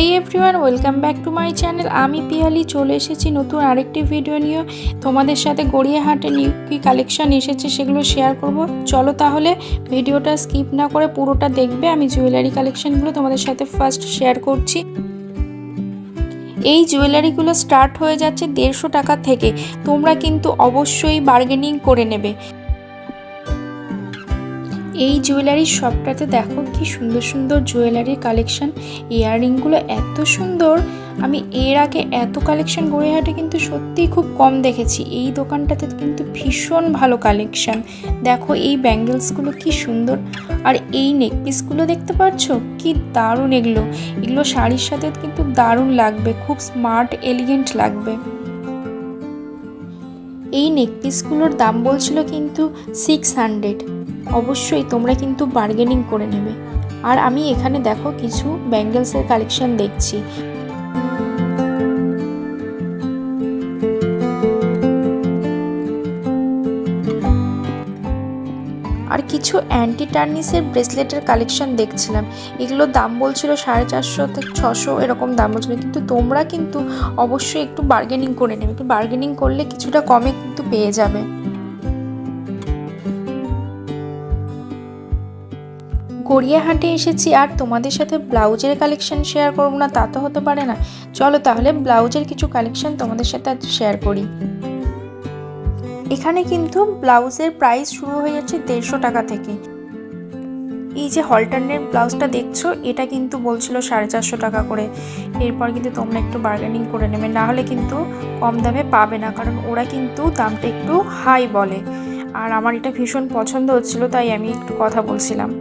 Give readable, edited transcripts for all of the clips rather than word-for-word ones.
Hey everyone, welcome back to my channel. আমি পিয়ালি চলে এসেছি নতুন আরেকটি ভিডিও নিয়ে। তোমাদের সাথে গড়িয়াহাটে নিউ কি কালেকশন এসেছে সেগুলো শেয়ার করব। চলো তাহলে ভিডিওটা স্কিপ না করে পুরোটা দেখবে। আমি জুয়েলারি কালেকশনগুলো তোমাদের সাথে ফার্স্ট শেয়ার করছি। এই জুয়েলারিগুলো স্টার্ট হয়ে যাচ্ছে 150 টাকা থেকে। তোমরা কিন্তু অবশ্যই বার্গেনিং করে নেবে। এই জুয়েলারি শপটাতে দেখো কি সুন্দর সুন্দর জুয়েলারির কালেকশন। ইয়াররিংগুলো এত সুন্দর, আমি এর আগে এত কালেকশন গড়িয়াহাটে কিন্তু সত্যিই খুব কম দেখেছি। এই দোকানটাতে কিন্তু ভীষণ ভালো কালেকশন। দেখো এই ব্যাঙ্গেলসগুলো কি সুন্দর, আর এই নেকপিসগুলো দেখতে পাচ্ছ কি দারুণ। এগুলো শাড়ির সাথে কিন্তু দারুণ লাগবে, খুব স্মার্ট এলিগেন্ট লাগবে। এই নেকপিসগুলোর দাম বলছিল কিন্তু 600। অবশ্যই তোমরা কিন্তু বার্গেনিং করে নেবে। আর আমি এখানে দেখো কিছু ব্যাঙ্গেলসের কালেকশন দেখছি। আর কিছু অ্যান্টি টার্নিসের ব্রেসলেটের কালেকশন দেখছিলাম। এগুলোর দাম বলছিল 450 থেকে 600 এরকম দাম বলছিল, কিন্তু তোমরা কিন্তু অবশ্যই একটু বার্গেনিং করে নেবে। একটু বার্গেনিং করলে কিছুটা কমে কিন্তু পেয়ে যাবে। গড়িয়াহাটে এসেছি আর তোমাদের সাথে ব্লাউজের কালেকশন শেয়ার করবো না তা তো হতে পারে না। চলো তাহলে ব্লাউজের কিছু কালেকশন তোমাদের সাথে আজ শেয়ার করি। এখানে কিন্তু ব্লাউজের প্রাইস শুরু হয়ে যাচ্ছে 150 টাকা থেকে। এই যে হলটারনের ব্লাউজটা দেখছো, এটা কিন্তু বলছিল 450 টাকা করে। এরপর কিন্তু তোমরা একটু বার্গেনিং করে নেবে, না হলে কিন্তু কম দামে পাবে না, কারণ ওরা কিন্তু দামটা একটু হাই বলে। আর আমার এটা ভীষণ পছন্দ হচ্ছিল, তাই আমি একটু কথা বলছিলাম।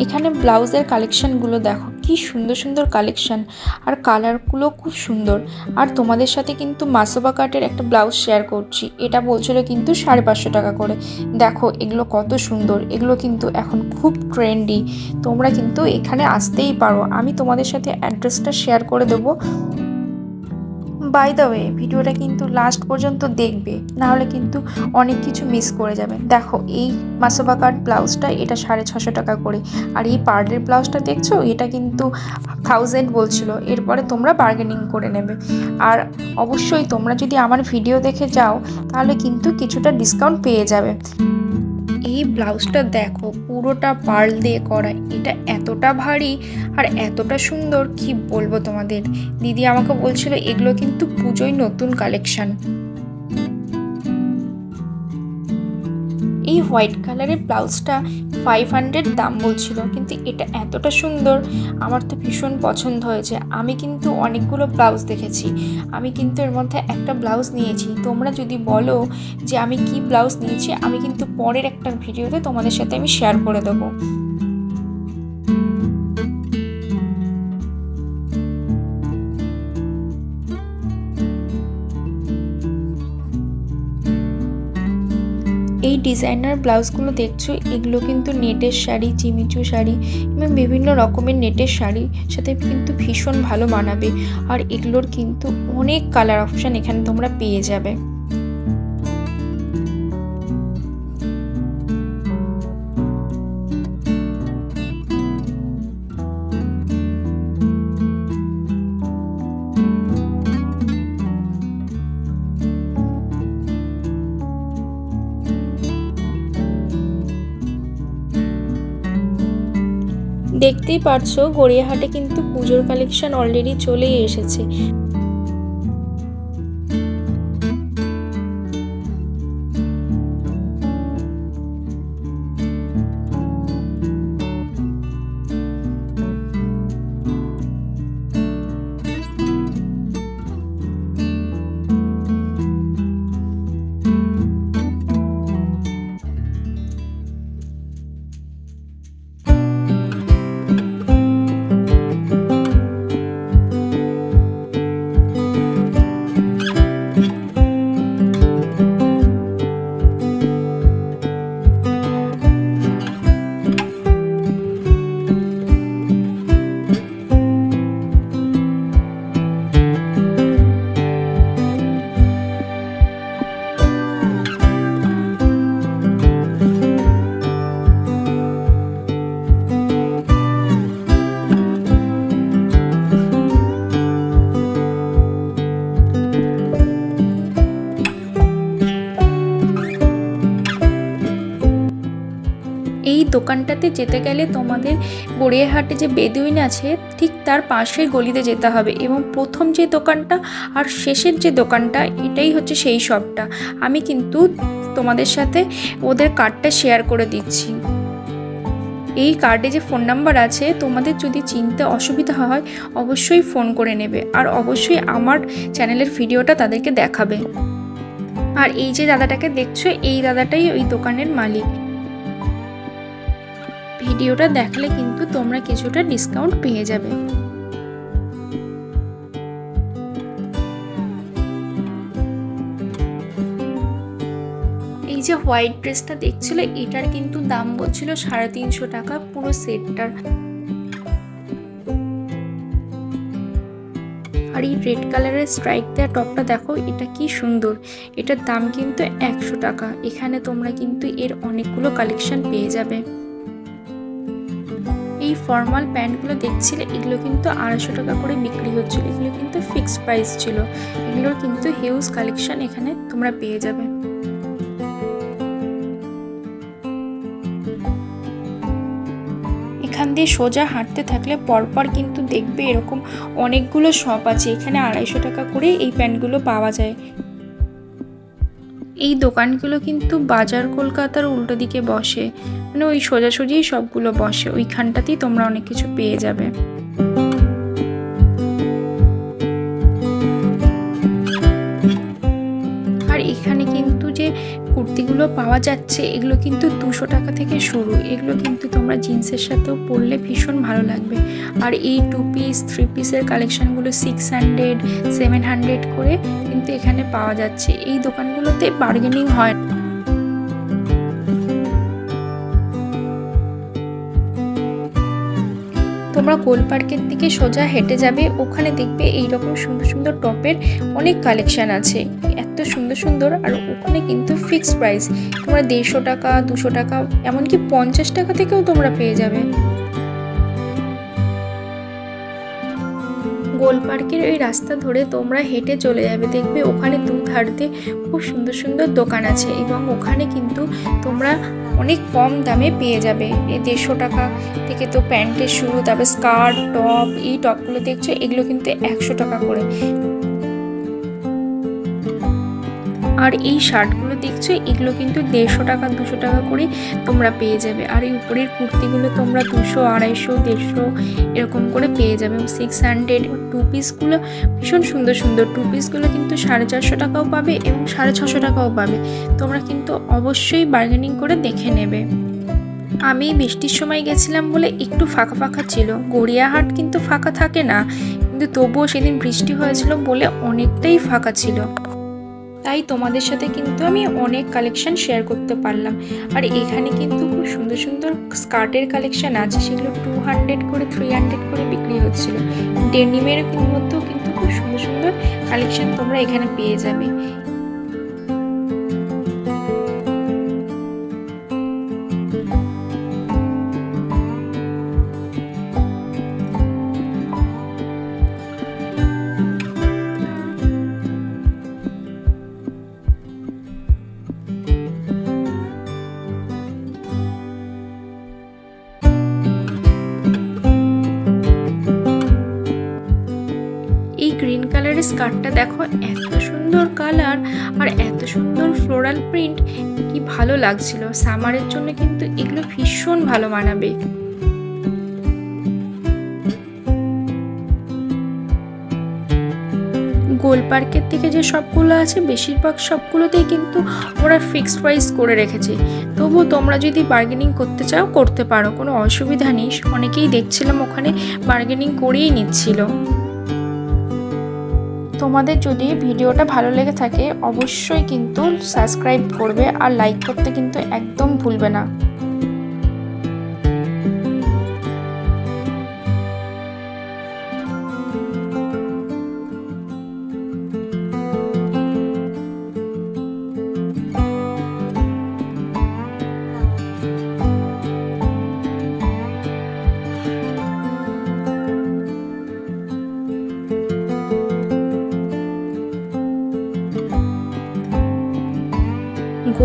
এখানে ব্লাউজের কালেকশনগুলো দেখো কি সুন্দর সুন্দর কালেকশন, আর কালারগুলো খুব সুন্দর। আর তোমাদের সাথে কিন্তু মাসোবা কাটের একটা ব্লাউজ শেয়ার করছি। এটা বলছিল কিন্তু 550 টাকা করে। দেখো এগুলো কত সুন্দর, এগুলো কিন্তু এখন খুব ট্রেন্ডি। তোমরা কিন্তু এখানে আসতেই পারো, আমি তোমাদের সাথে অ্যাড্রেসটা শেয়ার করে দেবো। বাই দ্য ওয়ে, ভিডিওটা কিন্তু লাস্ট পর্যন্ত দেখবে, নাহলে কিন্তু অনেক কিছু মিস করে যাবে। দেখো এই মাসোবা কাট ব্লাউজটা, এটা 650 টাকা করে। আর এই পার্লের ব্লাউজটা দেখছো, এটা কিন্তু 1000 বলছিল। এরপরে তোমরা বার্গেনিং করে নেবে। আর অবশ্যই তোমরা যদি আমার ভিডিও দেখে যাও তাহলে কিন্তু কিছুটা ডিসকাউন্ট পেয়ে যাবে। এই ব্লাউজটা দেখো পুরোটা পার্ল দিয়ে করা, এটা এতটা ভারী আর এতটা সুন্দর কি বলবো তোমাদের। দিদি আমাকে বলছিল এগুলো কিন্তু পুজোয় নতুন কালেকশন। এই হোয়াইট কালারের ব্লাউজটা 500 দাম বলছিল, কিন্তু এটা এতটা সুন্দর, আমার তো ভীষণ পছন্দ হয়েছে। আমি কিন্তু অনেকগুলো ব্লাউজ দেখেছি, আমি কিন্তু এর মধ্যে একটা ব্লাউজ নিয়েছি। তোমরা যদি বলো যে আমি কি ব্লাউজ নিয়েছি, আমি কিন্তু পরের একটা ভিডিওতে তোমাদের সাথে আমি শেয়ার করে দেবো। এই ডিজাইনার ব্লাউজগুলো দেখছো, এগুলো কিন্তু নেটের শাড়ি, চিমিচু শাড়ি এবং বিভিন্ন রকমের নেটের শাড়ির সাথে কিন্তু ভীষণ ভালো মানাবে। আর এগুলোর কিন্তু অনেক কালার অপশান এখানে তোমরা পেয়ে যাবে। দেখতেই পারছো গড়িয়াহাটে কিন্তু পুজোর কালেকশন অলরেডি চলেই এসেছে। দোকানটাতে যেতে গেলে তোমাদের গড়িয়াহাটে যে বেদুইন আছে ঠিক তার পাশের গলিতে যেতে হবে, এবং প্রথম যে দোকানটা আর শেষের যে দোকানটা এটাই হচ্ছে সেই শপটা। আমি কিন্তু তোমাদের সাথে ওদের কার্ডটা শেয়ার করে দিচ্ছি। এই কার্ডে যে ফোন নাম্বার আছে, তোমাদের যদি চিনতে অসুবিধা হয় অবশ্যই ফোন করে নেবে, আর অবশ্যই আমার চ্যানেলের ভিডিওটা তাদেরকে দেখাবে। আর এই যে দাদাটাকে দেখছো, এই দাদাটাই ওই দোকানের মালিক। ভিডিওটা দেখলে কিন্তু তোমরা কিছুটা ডিসকাউন্ট পেয়ে যাবে। এই যে হোয়াইট ড্রেসটা দেখছিল, এটার কিন্তু দাম বলছিল 350 টাকা পুরো সেটটার। আর এই রেড কালারের স্ট্রাইক দেওয়া টপটা দেখো, এটা কি সুন্দর। এটার দাম কিন্তু 100 টাকা। এখানে তোমরা কিন্তু এর অনেকগুলো কালেকশন পেয়ে যাবে। এই ফর্মাল প্যান্টগুলো দেখছিলে, এগুলো কিন্তু 250 টাকা করে বিক্রি হচ্ছিল। এগুলো কিন্তু ফিক্সড প্রাইস ছিল। এগুলোর কিন্তু হিউজ কালেকশন এখানে তোমরা পেয়ে যাবে। এখান দিয়ে সোজা হাঁটতে থাকলে পরপর কিন্তু দেখবে এরকম অনেকগুলো শপ আছে। এখানে 250 টাকা করে এই প্যান্টগুলো পাওয়া যায়। এই দোকানগুলো কিন্তু বাজার কলকাতার উল্টো দিকে বসে, মানে ওই সোজাসুজি সবগুলো বসে। ওইখানটাতেই তোমরা অনেক কিছু পেয়ে যাবে। আর এখানে কিন্তু যে কুর্তিগুলো পাওয়া যাচ্ছে, এগুলো কিন্তু 200 টাকা থেকে শুরু। এগুলো কিন্তু তোমরা জিন্সের সাথেও পরলে ভীষণ ভালো লাগবে। আর এই 2 পিস 3 পিসের কালেকশনগুলো 600 700 করে কিন্তু এখানে পাওয়া যাচ্ছে। এই দোকানগুলোতে বার্গেনিং হয়। তোমরা গোল পার্কের দিকে সোজা হেঁটে যাবে, ওখানে দেখবে এইরকম সুন্দর সুন্দর টপের অনেক কালেকশন আছে, এত সুন্দর সুন্দর। আর ওখানে কিন্তু ফিক্সড প্রাইস, তোমরা 150 টাকা 200 টাকা এমনকি 50 টাকা থেকেও তোমরা পেয়ে যাবে। গোল পার্কের ওই রাস্তা ধরে তোমরা হেঁটে চলে যাবে, দেখবে ওখানে দুধারে খুব সুন্দর সুন্দর দোকান আছে, এবং ওখানে কিন্তু তোমরা অনেক কম দামে পেয়ে যাবে। এই 150 টাকা থেকে তো প্যান্টের শুরু, তারপর স্কার্ট টপ, এই টপগুলো দেখছো এগুলো কিন্তু 100 টাকা করে। আর এই শার্টগুলো দেখছো এগুলো কিন্তু 150 টাকা 200 টাকা করে তোমরা পেয়ে যাবে। আর এই উপরের কুর্তিগুলো তোমরা 200 250 150 এরকম করে পেয়ে যাবে। 600 2 পিসগুলো ভীষণ সুন্দর সুন্দর। 2 পিসগুলো কিন্তু 450 টাকাও পাবে এবং 650 টাকাও পাবে। তোমরা কিন্তু অবশ্যই বার্গেনিং করে দেখে নেবে। আমি বৃষ্টির সময় গেছিলাম বলে একটু ফাঁকা ফাঁকা ছিল। গড়িয়াহাট কিন্তু ফাঁকা থাকে না, কিন্তু তবুও সেদিন বৃষ্টি হয়েছিল বলে অনেকটাই ফাঁকা ছিল। তাই তোমাদের সাথে কিন্তু আমি অনেক কালেকশন শেয়ার করতে পারলাম। আর এখানে কিন্তু খুব সুন্দর সুন্দর স্কার্টের কালেকশন আছে, সেগুলো 200 করে 300 করে বিক্রি হচ্ছিল। ডেনিমের মধ্যেও কিন্তু খুব সুন্দর সুন্দর কালেকশন তোমরা এখানে পেয়ে যাবে। এই গ্রিন কালারের স্কার্টটা দেখো, এত সুন্দর কালার আর এত সুন্দর ফ্লোরাল প্রিন্ট, কি ভালো লাগছিল। সামারের জন্য কিন্তু এগুলো ভীষণ ভালো মানাবে। গোল পার্কের থেকে যে সবগুলো আছে বেশিরভাগ সবগুলোতেই কিন্তু ওরা ফিক্সড প্রাইস করে রেখেছে। তবু তোমরা যদি বার্গেনিং করতে চাও করতে পারো, কোনো অসুবিধা নেই। অনেকেই দেখছিলাম ওখানে বার্গেনিং করেই নিচ্ছিল। তোমাদের যদি ভিডিওটা ভালো লেগে থাকে অবশ্যই কিন্তু সাবস্ক্রাইব করবে আর লাইক করতে কিন্তু একদম ভুলবে না।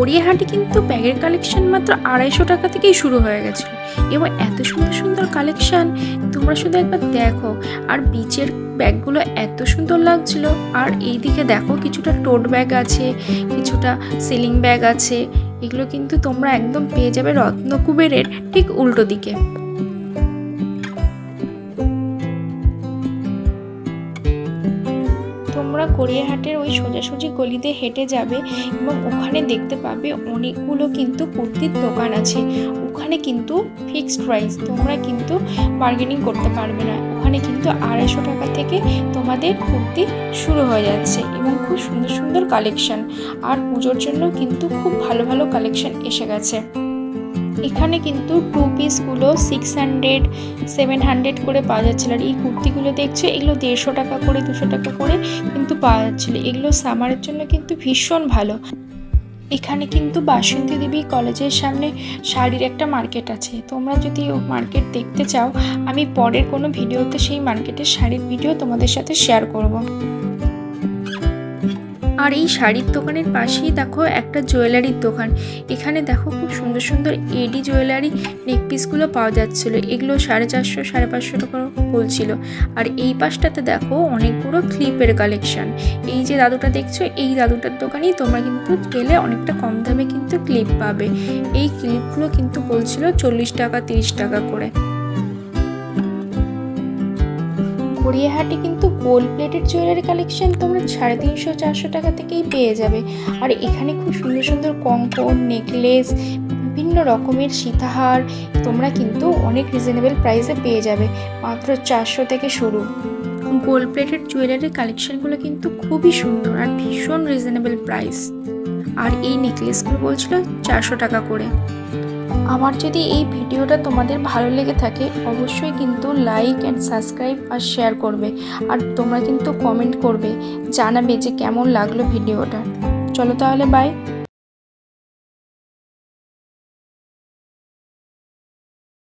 গড়িয়াহাটে কিন্তু ব্যাগের কালেকশন মাত্র 250 টাকা থেকেই শুরু হয়ে গেছে এবং এত সুন্দর সুন্দর কালেকশন তোমরা শুধু একবার দেখো। আর বিচের ব্যাগগুলো এত সুন্দর লাগছিল। আর এই দিকে দেখো কিছুটা টোট ব্যাগ আছে, কিছুটা সিলিং ব্যাগ আছে। এগুলো কিন্তু তোমরা একদম পেয়ে যাবে রত্নকুবেরের ঠিক উল্টো দিকে। তোমরা গড়িয়াহাটের ওই সোজাসুজি গলি দিয়ে হেঁটে যাবে এবং ওখানে দেখতে পাবে অনেকগুলো কিন্তু কুর্তির দোকান আছে। ওখানে কিন্তু ফিক্সড প্রাইস, তোমরা কিন্তু বার্গেনিং করতে পারবে না। ওখানে কিন্তু 250 টাকা থেকে তোমাদের কুর্তি শুরু হয়ে যাচ্ছে এবং খুব সুন্দর সুন্দর কালেকশন। আর পুজোর জন্য কিন্তু খুব ভালো ভালো কালেকশন এসে গেছে। এখানে কিন্তু 2 পিসগুলো 600 700 করে পাওয়া যাচ্ছিল। আর এই কুর্তিগুলো দেখছো এগুলো 150 টাকা করে 200 টাকা করে কিন্তু পাওয়া যাচ্ছিলো। এগুলো সামারের জন্য কিন্তু ভীষণ ভালো। এখানে কিন্তু বাসন্তী দেবী কলেজের সামনে শাড়ির একটা মার্কেট আছে। তোমরা যদি মার্কেট দেখতে চাও আমি পরের কোনো ভিডিওতে সেই মার্কেটের শাড়ির ভিডিও তোমাদের সাথে শেয়ার করব। আর এই শাড়ির দোকানের পাশেই দেখো একটা জুয়েলারির দোকান। এখানে দেখো খুব সুন্দর সুন্দর এডি জুয়েলারি নেকপিসগুলো পাওয়া যাচ্ছিলো। এগুলো 450 550 টাকা বলছিল। আর এই পাশটাতে দেখো অনেকগুলো ক্লিপের কালেকশন। এই যে দাদুটা দেখছো এই দাদুটার দোকানেই তোমরা কিন্তু গেলে অনেকটা কম দামে কিন্তু ক্লিপ পাবে। এই ক্লিপগুলো কিন্তু বলছিল 40 টাকা 30 টাকা করে। গড়িয়াহাটে কিন্তু গোল্ড প্লেটেড জুয়েলারি কালেকশন তোমরা 350 400 টাকা থেকেই পেয়ে যাবে। আর এখানে খুব সুন্দর সুন্দর কঙ্কন, নেকলেস, বিভিন্ন রকমের সীতাহার তোমরা কিন্তু অনেক রিজনেবল প্রাইসে পেয়ে যাবে। মাত্র 400 থেকে শুরু। গোল্ড প্লেটেড জুয়েলারির কালেকশনগুলো কিন্তু খুবই সুন্দর আর ভীষণ রিজনেবল প্রাইস। আর এই নেকলেসগুলো বলছিল 400 টাকা করে। আমার যদি এই ভিডিওটা তোমাদের ভালো লেগে থাকে অবশ্যই কিন্তু লাইক অ্যান্ড সাবস্ক্রাইব আর শেয়ার করবে। আর তোমরা কিন্তু কমেন্ট করবে, জানাবে যে কেমন লাগলো ভিডিওটা। চলো তাহলে বাই।